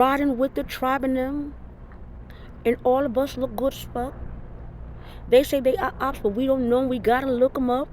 riding with the tribe and them, and all of us look good as fuck. They say they are ops, but we don't know. We gotta look them up.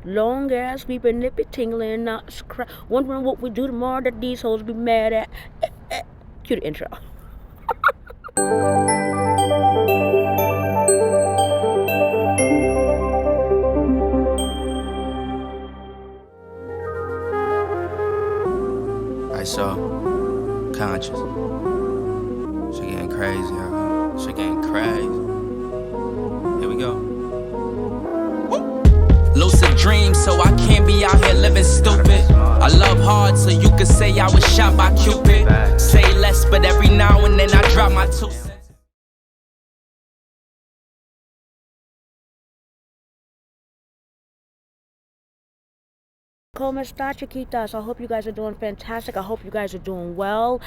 Long as we been nippy tingling, not wondering what we do tomorrow that these hoes be mad at. Cue the intro. Alright, so, conscious. Shit getting crazy, y'all. Shit getting crazy. Here we go. Lucid dreams, so I can't be out here living stupid. I love hard, so you could say I was shot by Cupid. Say less, but every now and then I drop my 2 cents. ¿Cómo está, chiquitas? I hope you guys are doing fantastic. I hope you guys are doing well.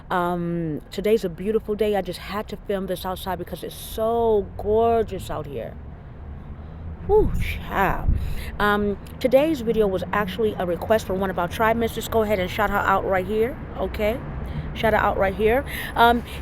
Today's a beautiful day. I just had to film this outside because it's so gorgeous out here. Whew, child. Today's video was actually a request from one of our tribe members. Go ahead and shout her out right here, okay? Shout her out right here.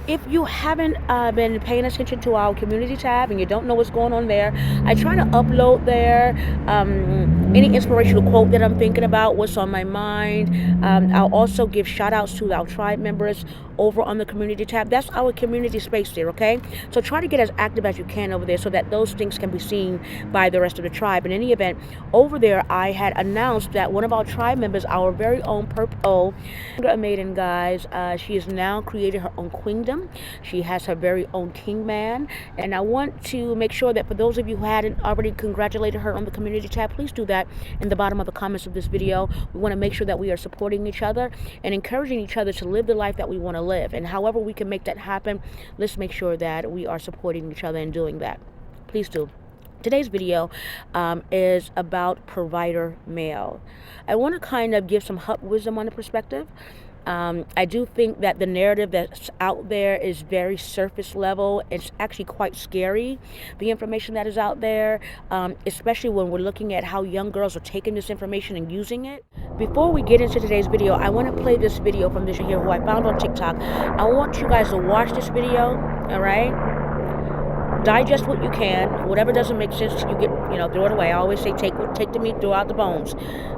If you haven't been paying attention to our community tab and you don't know what's going on there, I try to upload there any inspirational quote that I'm thinking about, what's on my mind. I'll also give shout outs to our tribe members over on the community tab. That's our community space there, okay? So try to get as active as you can over there so that those things can be seen by the rest of the tribe. In any event, over there I had announced that one of our tribe members, our very own Purple Maiden, guys, she has now created her own queendom. She has her very own king man, and I want to make sure that for those of you who hadn't already congratulated her on the community tab, please do that in the bottom of the comments of this video. We want to make sure that we are supporting each other and encouraging each other to live the life that we want to live, and however we can make that happen, let's make sure that we are supporting each other in doing that. Please do. Today's video is about provider male. I want to kind of give some hut wisdom on the perspective. I do think that the narrative that's out there is very surface level. It's actually quite scary, the information that is out there, especially when we're looking at how young girls are taking this information and using it. Before we get into today's video, I want to play this video from this here who I found on TikTok. I want you guys to watch this video, all right? Digest what you can. Whatever doesn't make sense, you get, throw it away. I always say take the meat, throw out the bones.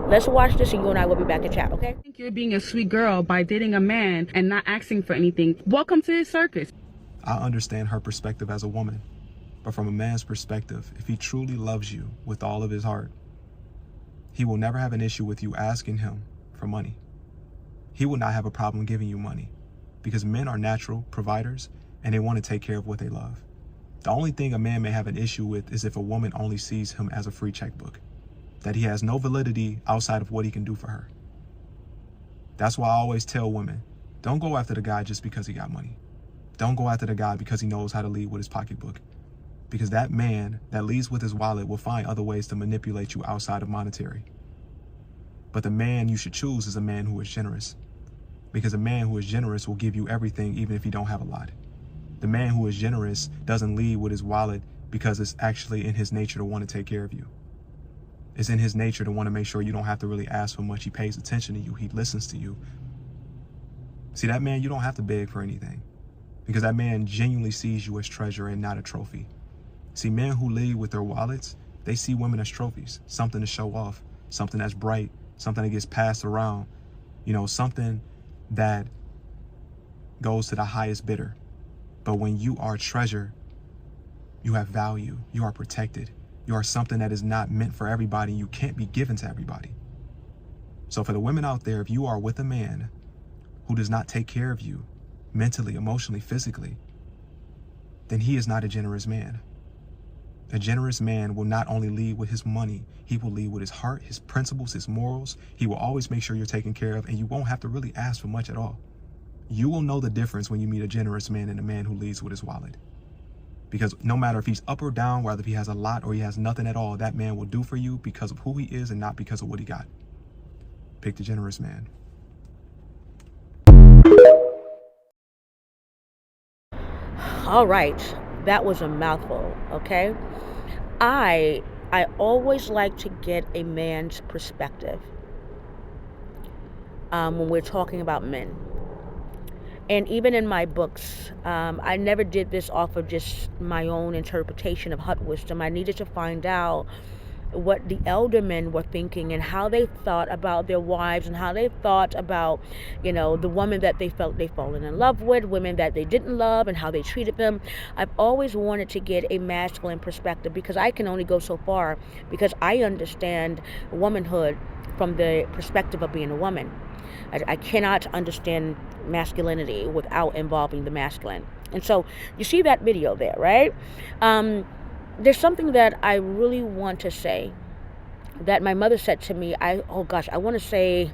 Let's watch this and you and I will be back to chat, okay? I think you're being a sweet girl by dating a man and not asking for anything. Welcome to his circus. I understand her perspective as a woman, but from a man's perspective, if he truly loves you with all of his heart, he will never have an issue with you asking him for money. He will not have a problem giving you money because men are natural providers and they want to take care of what they love. The only thing a man may have an issue with is if a woman only sees him as a free checkbook, that he has no validity outside of what he can do for her. That's why I always tell women, don't go after the guy just because he got money. Don't go after the guy because he knows how to lead with his pocketbook. Because that man that leads with his wallet will find other ways to manipulate you outside of monetary. But the man you should choose is a man who is generous. Because a man who is generous will give you everything even if you don't have a lot. The man who is generous doesn't lead with his wallet because it's actually in his nature to want to take care of you. It's in his nature to want to make sure you don't have to really ask for much. He pays attention to you. He listens to you. See, that man, you don't have to beg for anything because that man genuinely sees you as treasure and not a trophy. See, men who lead with their wallets, they see women as trophies, something to show off, something that's bright, something that gets passed around, something that goes to the highest bidder. But when you are treasure, you have value, you are protected, you are something that is not meant for everybody, you can't be given to everybody. So for the women out there, if you are with a man who does not take care of you mentally, emotionally, physically, then he is not a generous man. A generous man will not only lead with his money, he will lead with his heart, his principles, his morals. He will always make sure you're taken care of and you won't have to really ask for much at all. You will know the difference when you meet a generous man and a man who leads with his wallet. Because no matter if he's up or down, whether he has a lot or he has nothing at all, that man will do for you because of who he is and not because of what he got. Pick the generous man. All right, that was a mouthful, okay? I always like to get a man's perspective when we're talking about men. And even in my books, I never did this off of just my own interpretation of hut wisdom. I needed to find out what the elder men were thinking and how they thought about their wives and how they thought about, the woman that they felt they fallen in love with, women that they didn't love, and how they treated them. I've always wanted to get a masculine perspective because I can only go so far because I understand womanhood from the perspective of being a woman. I cannot understand masculinity without involving the masculine. And so you see that video there, right? There's something that I really want to say that my mother said to me, I want to say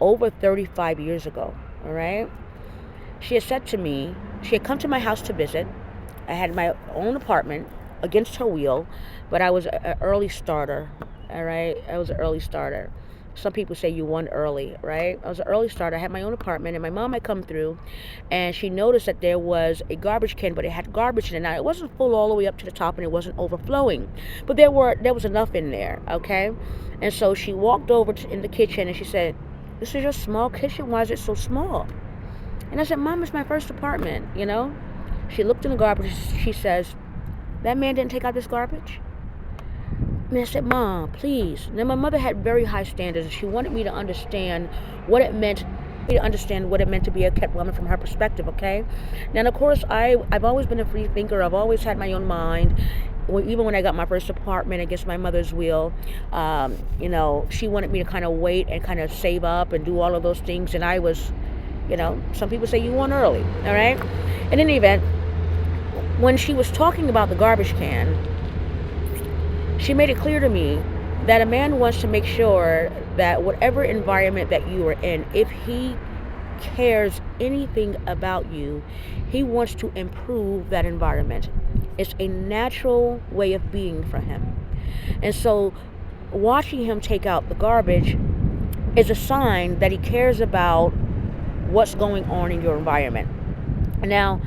over 35 years ago, all right? She had said to me, she had come to my house to visit. I had my own apartment against her will, but I was an early starter, all right? I was an early starter. Some people say you won early, right? I was an early starter. I had my own apartment, and my mom had come through, and she noticed that there was a garbage can, but it had garbage in it. Now, it wasn't full all the way up to the top, and it wasn't overflowing, but there was enough in there, okay? And so she walked over in the kitchen, and she said, "This is your small kitchen? Why is it so small?" And I said, "Mom, it's my first apartment, She looked in the garbage. She says, "That man didn't take out this garbage?" And I said, "Mom, please." Now, my mother had very high standards, and she wanted me to understand what it meant to be a kept woman from her perspective, okay? Now, of course, I've always been a free thinker. I've always had my own mind. Even when I got my first apartment against my mother's will, she wanted me to kind of wait and kind of save up and do all of those things. And I was, some people say you won early, all right? In any event, when she was talking about the garbage can, she made it clear to me that a man wants to make sure that whatever environment that you are in, if he cares anything about you, he wants to improve that environment. It's a natural way of being for him. And so watching him take out the garbage is a sign that he cares about what's going on in your environment. Now,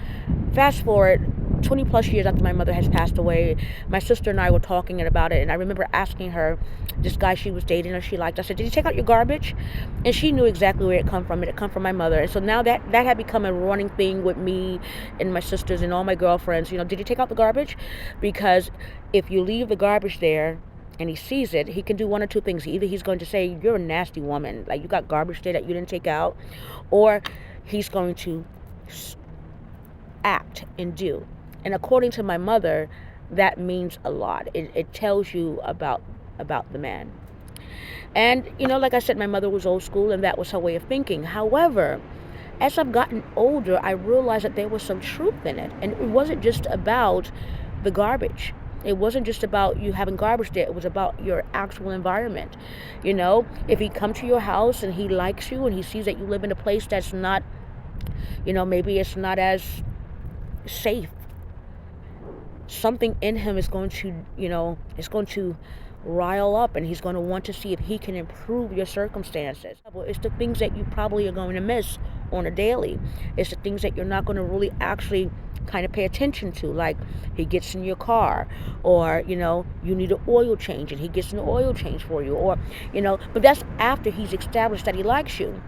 fast forward 20 plus years after my mother has passed away, my sister and I were talking about it, and I remember asking her, this guy she was dating or she liked, I said, "Did you take out your garbage?" And she knew exactly where it come from. It had come from my mother. And so now that had become a running thing with me and my sisters and all my girlfriends. Did you take out the garbage? Because if you leave the garbage there and he sees it, he can do one or two things. Either he's going to say, "You're a nasty woman, like you got garbage there that you didn't take out," or he's going to act and do. And according to my mother, that means a lot. It tells you about the man. And, like I said, my mother was old school, and that was her way of thinking. However, as I've gotten older, I realized that there was some truth in it. And it wasn't just about the garbage. It wasn't just about you having garbage there. It was about your actual environment. If he comes to your house and he likes you and he sees that you live in a place that's not, maybe it's not as safe, something in him is going to rile up, and he's going to want to see if he can improve your circumstances. It's the things that you probably are going to miss on a daily. It's the things that you're not going to really actually kind of pay attention to, like he gets in your car, or you need an oil change and he gets an oil change for you, or but that's after he's established that he likes you.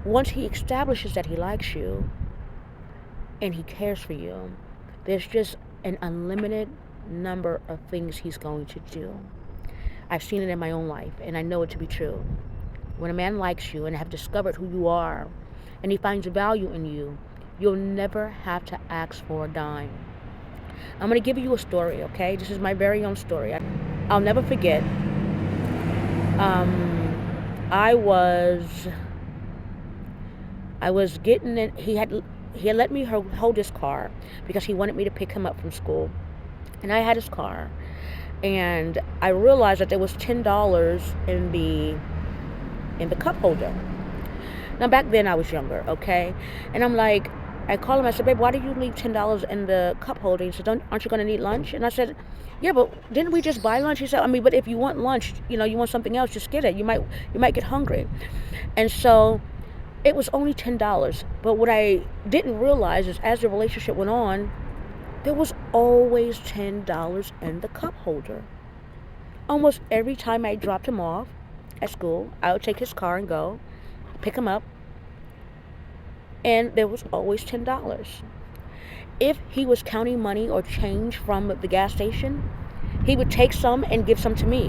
Once he establishes that he likes you and he cares for you, there's just an unlimited number of things he's going to do. I've seen it in my own life, and I know it to be true. When a man likes you and have discovered who you are, and he finds value in you, you'll never have to ask for a dime. I'm going to give you a story, okay? This is my very own story. I'll never forget. I was getting in. He had let me hold his car because he wanted me to pick him up from school. And I had his car. And I realized that there was $10 in the cup holder. Now, back then I was younger, okay? And I'm like, I called him, I said, "Babe, why did you leave $10 in the cup holder?" He said, "Aren't you going to need lunch?" And I said, "Yeah, but didn't we just buy lunch?" He said, but if you want lunch, you want something else, just get it. You might get hungry. And so it was only $10. But what I didn't realize is as the relationship went on, there was always $10 in the cup holder. Almost every time I dropped him off at school, I would take his car and go, pick him up, and there was always $10. If he was counting money or change from the gas station, he would take some and give some to me.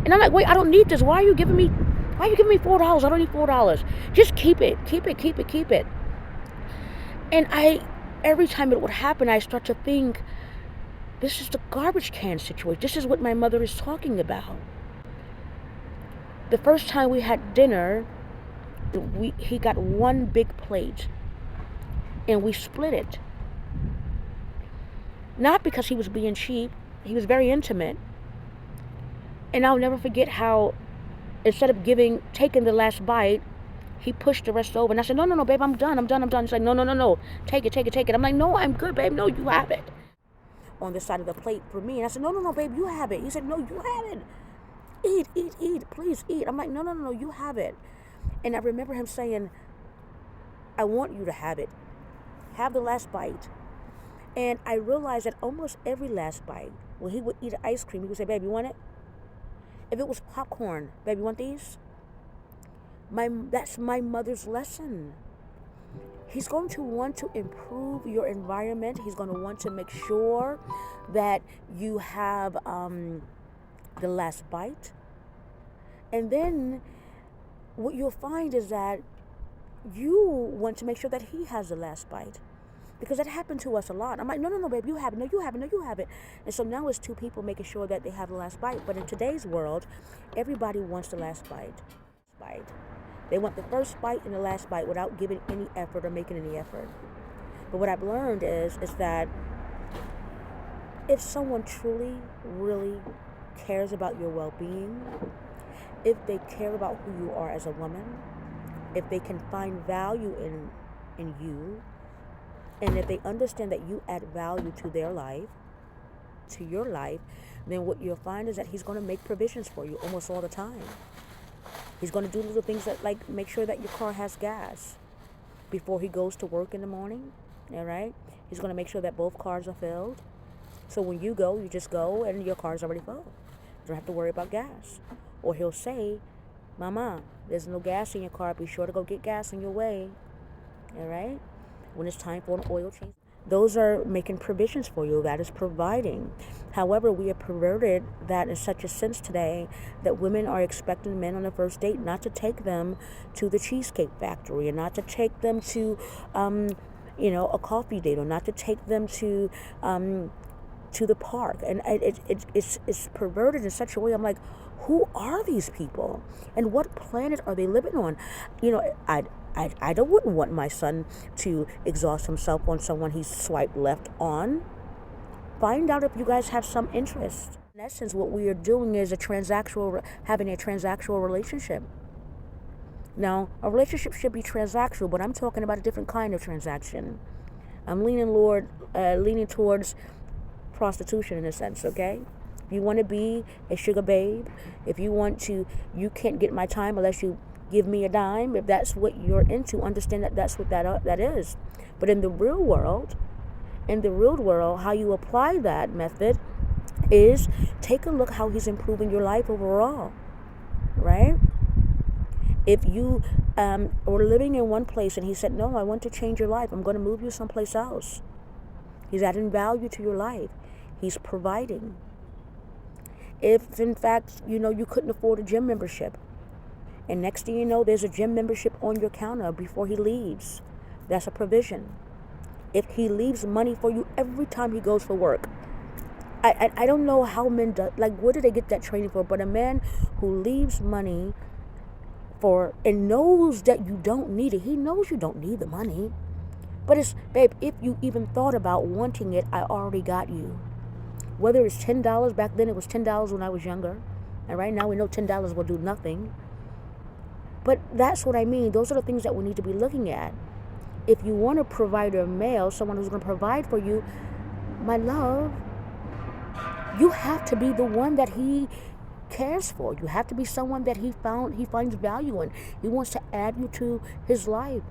And I'm like, wait, I don't need this. Why are you giving me $4? I don't need $4. Just keep it. And every time it would happen, I start to think, this is the garbage can situation. This is what my mother is talking about. The first time we had dinner, he got one big plate, and we split it. Not because he was being cheap. He was very intimate. And I'll never forget how, instead of taking the last bite, he pushed the rest over. And I said, no, babe, I'm done. He's like, no. Take it. I'm like, no, I'm good, babe. No, you have it. On the side of the plate for me. And I said, no, babe, you have it. He said, no, you have it. Eat, please eat. I'm like, no, you have it. And I remember him saying, I want you to have it. Have the last bite. And I realized that almost every last bite, when he would eat an ice cream, he would say, babe, you want it? If it was popcorn, babe, you want these? That's my mother's lesson. He's going to want to improve your environment. He's going to want to make sure that you have the last bite. And then what you'll find is that you want to make sure that he has the last bite. Because that happened to us a lot. I'm like, no, babe, you have it. No, you have it. And so now it's two people making sure that they have the last bite. But in today's world, everybody wants the last bite. They want the first bite and the last bite without giving any effort or making any effort. But what I've learned is that if someone truly, really cares about your well-being, if they care about who you are as a woman, if they can find value in you, and if they understand that you add value to their life, to your life, then what you'll find is that he's going to make provisions for you almost all the time. He's going to do little things that, like, make sure that your car has gas before he goes to work in the morning, all right? He's going to make sure that both cars are filled. So when you go, you just go and your car's already full. You don't have to worry about gas. Or he'll say, Mama, there's no gas in your car. Be sure to go get gas on your way, all right? When it's time for an oil change. Those are making provisions for you. That is providing. However, we have perverted that in such a sense today that women are expecting men on the first date not to take them to the Cheesecake Factory, and not to take them to, a coffee date, or not to take them to the park. And it's perverted in such a way. I'm like, who are these people? And what planet are they living on? I wouldn't want my son to exhaust himself on someone he's swiped left on. Find out if you guys have some interest. In essence, what we are doing is having a transactional relationship. Now, a relationship should be transactional, but I'm talking about a different kind of transaction. I'm leaning towards prostitution in a sense, okay? If you want to be a sugar babe, you can't get my time unless you give me a dime. If that's what you're into, understand that that's what that is. But in the real world, how you apply that method is take a look how he's improving your life overall, right? If you were living in one place and he said, no, I want to change your life, I'm going to move you someplace else. He's adding value to your life. He's providing. If, in fact, you couldn't afford a gym membership, and next thing you know, there's a gym membership on your counter before he leaves, that's a provision. If he leaves money for you every time he goes for work, I don't know how men do, like, where do they get that training for? But a man who leaves money and knows that you don't need it, he knows you don't need the money. But it's, babe, if you even thought about wanting it, I already got you. Whether it's $10, back then it was $10 when I was younger. And right now we know $10 will do nothing. But that's what I mean. Those are the things that we need to be looking at. If you want a provider male, someone who's going to provide for you, my love, you have to be the one that he cares for. You have to be someone that he finds value in. He wants to add you to his life.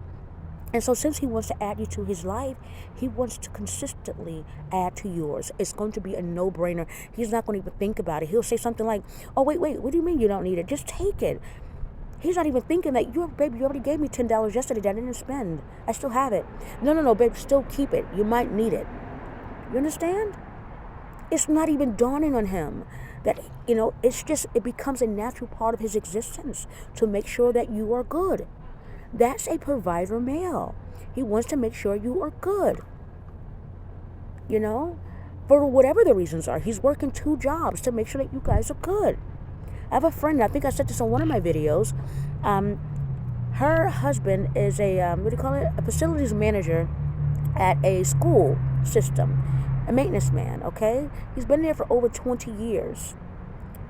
And so since he wants to add you to his life, he wants to consistently add to yours. It's going to be a no-brainer. He's not going to even think about it. He'll say something like, oh, wait, what do you mean you don't need it? Just take it. He's not even thinking that, baby, you already gave me $10 yesterday that I didn't spend. I still have it. No, babe, still keep it. You might need it. You understand? It's not even dawning on him that, it becomes a natural part of his existence to make sure that you are good. That's a provider male. He wants to make sure you are good. For whatever the reasons are. He's working 2 jobs to make sure that you guys are good. I have a friend, I think I said this on one of my videos. Her husband is a facilities manager at a school system, a maintenance man, okay? He's been there for over 20 years.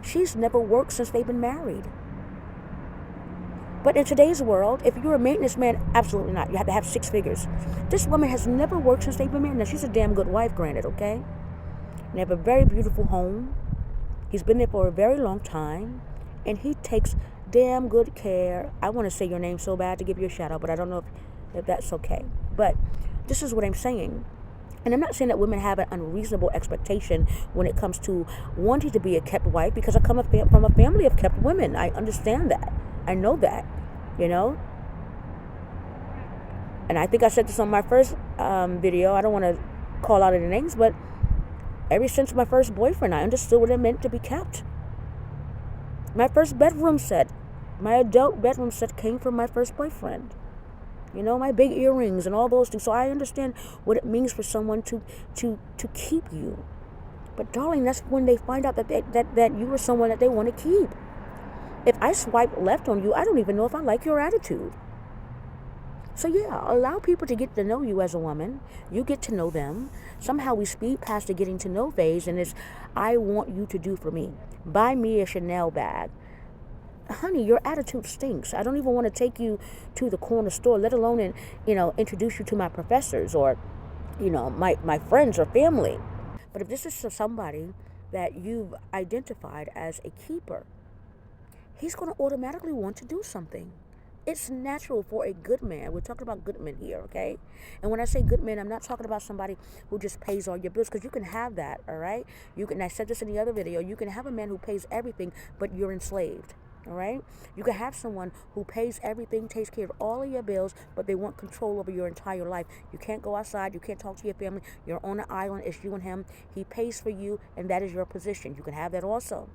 She's never worked since they've been married. But in today's world, if you're a maintenance man, absolutely not. You have to have 6 figures. This woman has never worked since they've been married. Now, she's a damn good wife, granted, okay? They have a very beautiful home. He's been there for a very long time, and he takes damn good care. I want to say your name so bad to give you a shout out, but I don't know if that's okay. But this is what I'm saying. And I'm not saying that women have an unreasonable expectation when it comes to wanting to be a kept wife, because I come from a family of kept women. I understand that. I know that, And I think I said this on my first video. I don't want to call out any names, but ever since my first boyfriend, I understood what it meant to be kept. My first bedroom set, my adult bedroom set, came from my first boyfriend. My big earrings and all those things. So I understand what it means for someone to keep you. But darling, that's when they find out that you are someone that they want to keep. If I swipe left on you, I don't even know if I like your attitude. So yeah, allow people to get to know you as a woman. You get to know them. Somehow we speed past the getting to know phase, and it's, I want you to do for me. Buy me a Chanel bag. Honey, your attitude stinks. I don't even want to take you to the corner store, let alone, introduce you to my professors or, my friends or family. But if this is somebody that you've identified as a keeper, he's going to automatically want to do something. It's natural for a good man. We're talking about good men here, okay? And when I say good men, I'm not talking about somebody who just pays all your bills, because you can have that, all right? I said this in the other video, you can have a man who pays everything, but you're enslaved, all right? You can have someone who pays everything, takes care of all of your bills, but they want control over your entire life. You can't go outside, you can't talk to your family, you're on an island, it's you and him. He pays for you, and that is your position. You can have that also.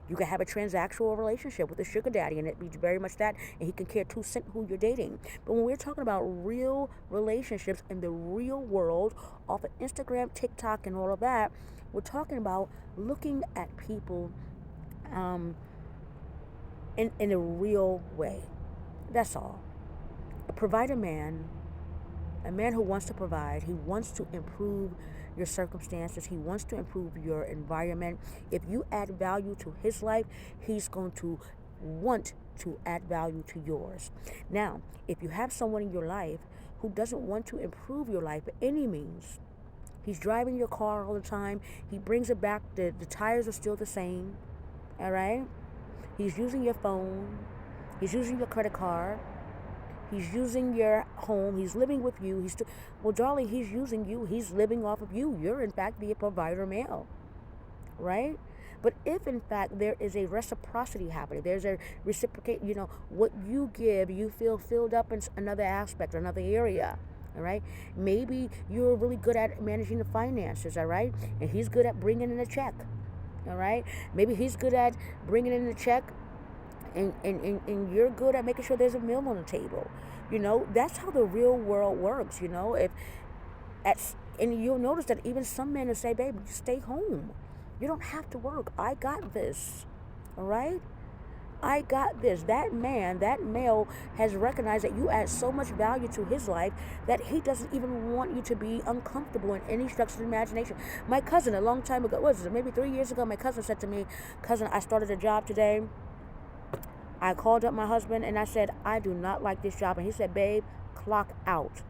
You can have a transactional relationship with a sugar daddy, and it be very much that, and he can care 2 cents who you're dating. But when we're talking about real relationships in the real world, off of Instagram, TikTok, and all of that, we're talking about looking at people in a real way. That's all. A provider man, a man who wants to provide, he wants to improve your circumstances, he wants to improve your environment. If you add value to his life, he's going to want to add value to yours. Now, if you have someone in your life who doesn't want to improve your life by any means, he's driving your car all the time, he brings it back, the tires are still the same, all right? He's using your phone, he's using your credit card, he's using your home, he's living with you, well, darling, he's using you, he's living off of you. You're, in fact, the provider male, right? But if, in fact, there is a reciprocity happening, there's a reciprocate, what you give, you feel filled up in another aspect, another area, all right? Maybe you're really good at managing the finances, all right? And he's good at bringing in a check, all right? Maybe he's good at bringing in a check, and you're good at making sure there's a meal on the table. That's how the real world works, and you'll notice that even some men will say, baby, stay home. You don't have to work. I got this, all right? I got this. That man, that male has recognized that you add so much value to his life that he doesn't even want you to be uncomfortable in any stretch of the imagination. My cousin, a long time ago, maybe 3 years ago, my cousin said to me, cousin, I started a job today. I called up my husband and I said, I do not like this job. And he said, babe, clock out.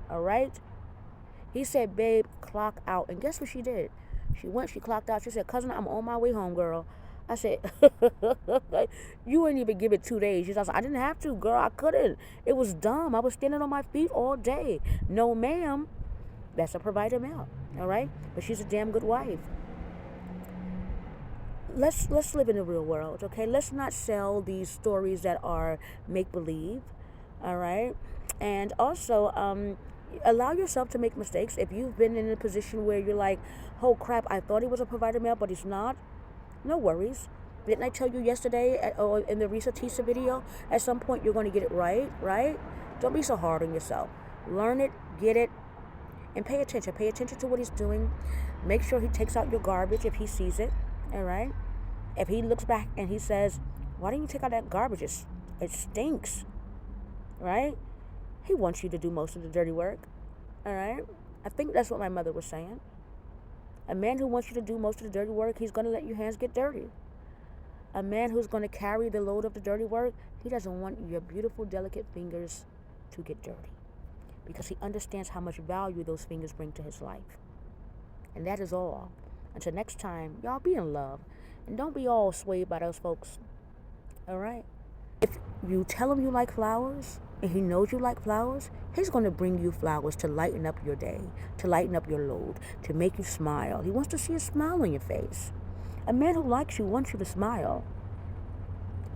All right? He said, babe, clock out. And guess what she did? She clocked out. She said, cousin, I'm on my way home, girl. I said, you ain't even give it 2 days. She said, I didn't have to, girl. I couldn't. It was dumb. I was standing on my feet all day. No, ma'am. That's a provider male. All right? But she's a damn good wife. let's live in the real world, okay? Let's not sell these stories that are make believe, all right? And also, allow yourself to make mistakes. If you've been in a position where you're like, oh crap, I thought he was a provider male, but he's not, no worries. Didn't I tell you yesterday or in the Risa Tisa video? At some point, you're going to get it right, right? Don't be so hard on yourself. Learn it, get it, and pay attention. Pay attention to what he's doing. Make sure he takes out your garbage if he sees it, all right? If he looks back and he says, why didn't you take out that garbage? It stinks, right? He wants you to do most of the dirty work, all right? I think that's what my mother was saying. A man who wants you to do most of the dirty work, he's going to let your hands get dirty. A man who's going to carry the load of the dirty work, he doesn't want your beautiful, delicate fingers to get dirty because he understands how much value those fingers bring to his life. And that is all. Until next time, y'all be in love. And don't be all swayed by those folks. All right? If you tell him you like flowers and he knows you like flowers, he's going to bring you flowers to lighten up your day, to lighten up your load, to make you smile. He wants to see a smile on your face. A man who likes you wants you to smile.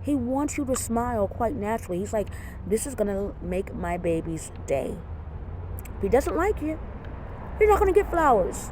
He wants you to smile quite naturally. He's like, this is going to make my baby's day. If he doesn't like you, you're not going to get flowers.